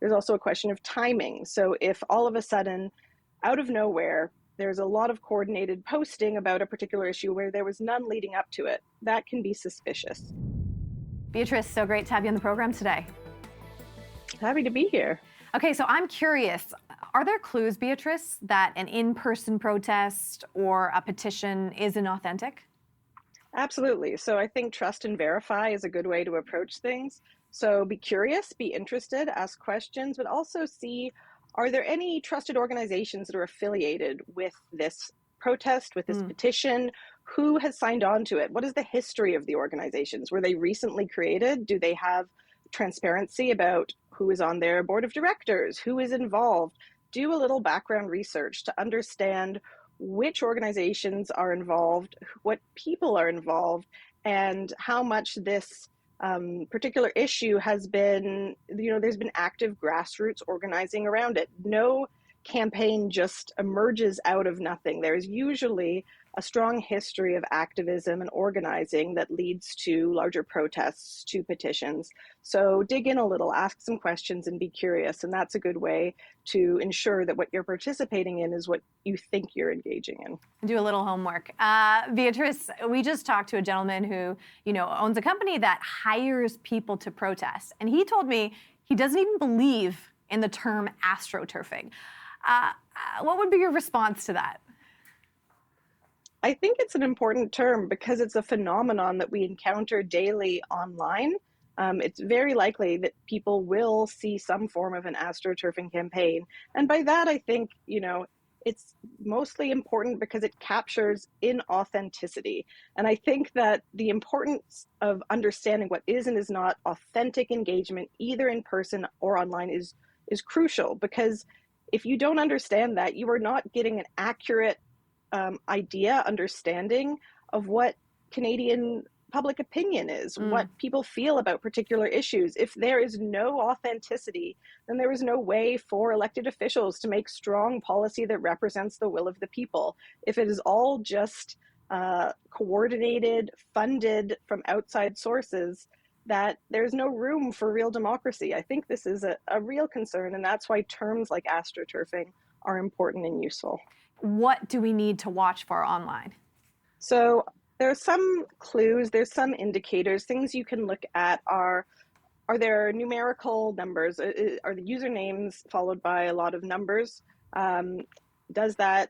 There's also a question of timing. So if all of a sudden, out of nowhere, there's a lot of coordinated posting about a particular issue where there was none leading up to it, that can be suspicious. Beatrice, so great to have you on the program today. Happy to be here. Okay, so I'm curious, are there clues, Beatrice, that an in-person protest or a petition is inauthentic? Absolutely. So I think trust and verify is a good way to approach things. So be curious, be interested, ask questions, but also see, are there any trusted organizations that are affiliated with this protest, with this petition? Who has signed on to it? What is the history of the organizations? Were they recently created? Do they have transparency about who is on their board of directors? Who is involved? Do a little background research to understand which organizations are involved, what people are involved, and how much this particular issue has been, there's been active grassroots organizing around it. No campaign just emerges out of nothing. There's usually a strong history of activism and organizing that leads to larger protests, to petitions. So dig in a little, ask some questions, and be curious. And that's a good way to ensure that what you're participating in is what you think you're engaging in. Do a little homework. Beatrice, we just talked to a gentleman who, owns a company that hires people to protest. And he told me he doesn't even believe in the term astroturfing. What would be your response to that? I think it's an important term because it's a phenomenon that we encounter daily online. It's very likely that people will see some form of an astroturfing campaign. And by that, I think, it's mostly important because it captures inauthenticity. And I think that the importance of understanding what is and is not authentic engagement, either in person or online, is crucial, because if you don't understand that, you are not getting an accurate understanding of what Canadian public opinion is, what people feel about particular issues. If there is no authenticity, then there is no way for elected officials to make strong policy that represents the will of the people. If it is all just coordinated, funded from outside sources, that there's no room for real democracy. I think this is a real concern, and that's why terms like astroturfing are important and useful. What do we need to watch for online? So there's some clues, there's some indicators. Things you can look at are there numerical numbers? Are the usernames followed by a lot of numbers? Does that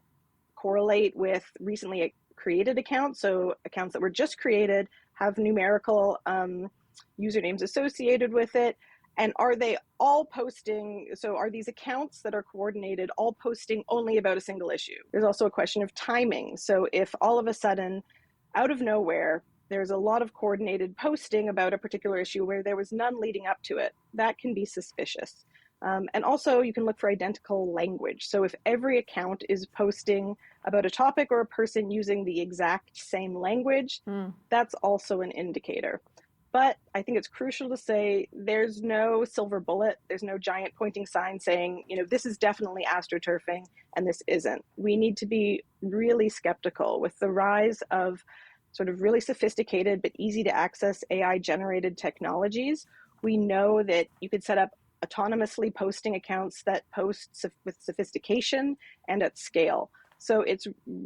correlate with recently created accounts? So accounts that were just created have numerical usernames associated with it. And are they all posting? So are these accounts that are coordinated all posting only about a single issue? There's also a question of timing. So if all of a sudden, out of nowhere, there's a lot of coordinated posting about a particular issue where there was none leading up to it, that can be suspicious. And also you can look for identical language. So if every account is posting about a topic or a person using the exact same language, that's also an indicator. But I think it's crucial to say there's no silver bullet. There's no giant pointing sign saying, this is definitely astroturfing and this isn't. We need to be really skeptical with the rise of sort of really sophisticated but easy to access AI generated technologies. We know that you could set up autonomously posting accounts that post with sophistication and at scale. So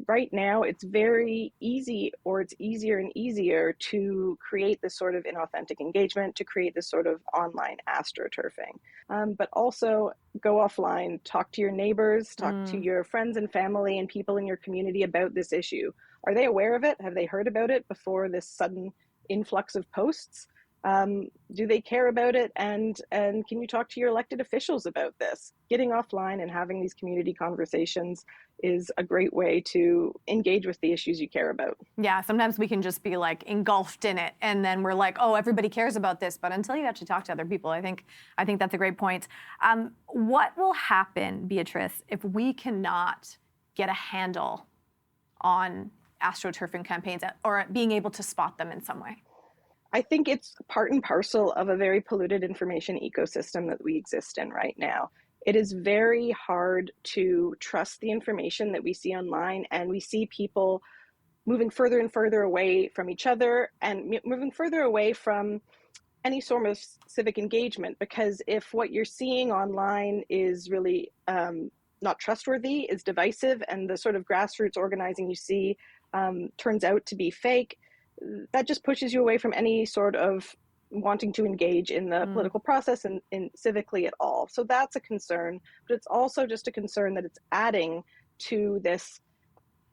right now it's very easy, or it's easier and easier to create this sort of inauthentic engagement, to create this sort of online astroturfing. But also go offline, talk to your neighbors, talk to your friends and family and people in your community about this issue. Are they aware of it? Have they heard about it before this sudden influx of posts? Do they care about it? And can you talk to your elected officials about this? Getting offline and having these community conversations is a great way to engage with the issues you care about. Yeah, sometimes we can just be like engulfed in it, and then we're like, oh, everybody cares about this. But until you actually talk to other people, I think that's a great point. What will happen, Beatrice, if we cannot get a handle on astroturfing campaigns or being able to spot them in some way? I think it's part and parcel of a very polluted information ecosystem that we exist in right now. It is very hard to trust the information that we see online, and we see people moving further and further away from each other and moving further away from any sort of civic engagement, because if what you're seeing online is really not trustworthy, is divisive, and the sort of grassroots organizing you see turns out to be fake, that just pushes you away from any sort of wanting to engage in the political process and in civically at all. So that's a concern, but it's also just a concern that it's adding to this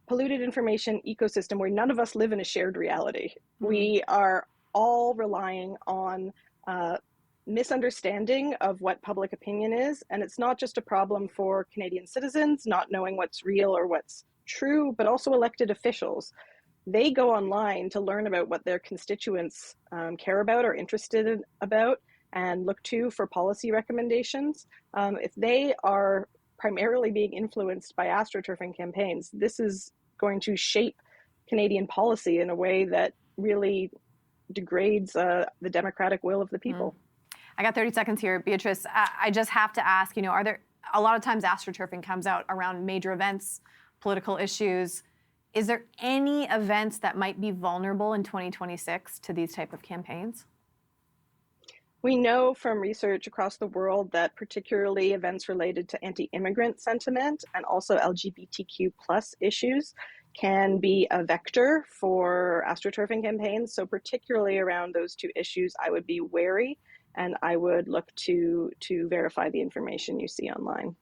polluted information ecosystem where none of us live in a shared reality. We are all relying on misunderstanding of what public opinion is. And it's not just a problem for Canadian citizens not knowing what's real or what's true, but also elected officials. They go online to learn about what their constituents care about or interested about and look to for policy recommendations. If they are primarily being influenced by astroturfing campaigns, this is going to shape Canadian policy in a way that really degrades the democratic will of the people. I got 30 seconds here. Beatrice, I just have to ask, are there, a lot of times astroturfing comes out around major events, political issues. Is there any events that might be vulnerable in 2026 to these type of campaigns? We know from research across the world that particularly events related to anti-immigrant sentiment and also LGBTQ plus issues can be a vector for astroturfing campaigns. So particularly around those two issues, I would be wary and I would look to verify the information you see online.